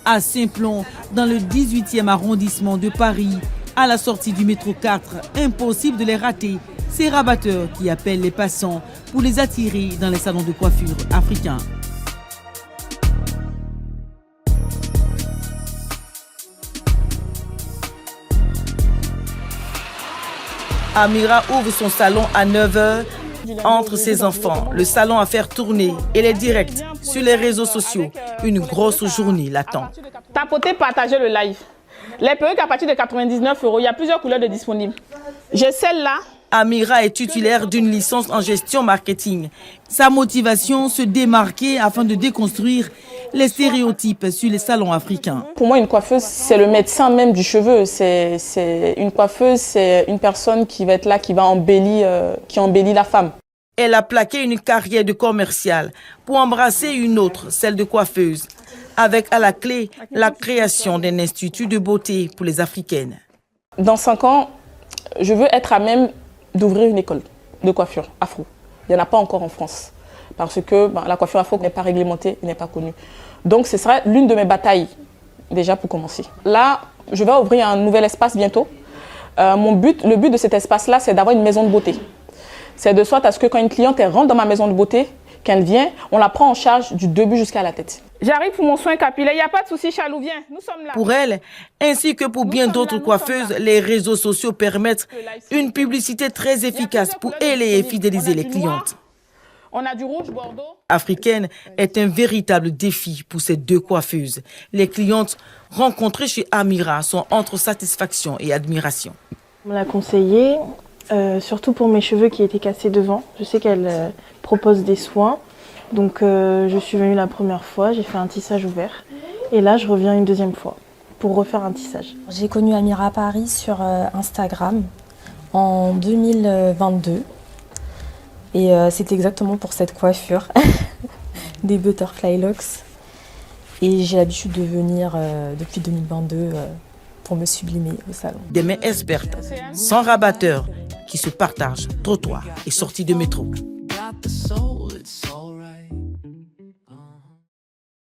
à Saint-Plon, dans le 18e arrondissement de Paris, à la sortie du métro 4. Impossible de les rater. Ces rabatteurs qui appellent les passants pour les attirer dans les salons de coiffure africains. Amira ouvre son salon à 9h. Entre ses enfants, le salon à faire tourner et les directs sur les réseaux sociaux, une grosse journée l'attend. Tapoter, partager le live. Les perruques à partir de 99 €, il y a plusieurs couleurs de disponibles. J'ai celle-là. Amira est titulaire d'une licence en gestion marketing. Sa motivation, se démarquer afin de déconstruire les stéréotypes sur les salons africains. Pour moi, une coiffeuse, c'est le médecin même du cheveu. Une coiffeuse, c'est une personne qui va être là, qui embellit la femme. Elle a plaqué une carrière de commerciale pour embrasser une autre, celle de coiffeuse, avec à la clé la création d'un institut de beauté pour les Africaines. Dans 5 ans, je veux être à même d'ouvrir une école de coiffure afro. Il n'y en a pas encore en France parce que la coiffure afro n'est pas réglementée, n'est pas connue. Donc ce sera l'une de mes batailles déjà pour commencer. Là, je vais ouvrir un nouvel espace bientôt. Le but de cet espace-là, c'est d'avoir une maison de beauté. C'est de sorte à ce que quand une cliente rentre dans ma maison de beauté, qu'elle vient, on la prend en charge du début jusqu'à la tête. J'arrive pour mon soin capillaire, il n'y a pas de souci, Chalou, viens, nous sommes là. Pour elle, ainsi que pour bien d'autres coiffeuses, les réseaux sociaux permettent une publicité très efficace pour aider et fidéliser les clientes. On a du rouge, Bordeaux. Africaine est un véritable défi pour ces deux coiffeuses. Les clientes rencontrées chez Amira sont entre satisfaction et admiration. On me l'a conseillé, surtout pour mes cheveux qui étaient cassés devant. Je sais qu'elle propose des soins. Donc je suis venue la première fois, j'ai fait un tissage ouvert. Et là, je reviens une deuxième fois pour refaire un tissage. J'ai connu Amira à Paris sur Instagram en 2022. Et c'était exactement pour cette coiffure, des butterfly locks. Et j'ai l'habitude de venir depuis 2022 pour me sublimer au salon. Des mains expertes, sans rabatteurs, qui se partagent trottoirs et sorties de métro.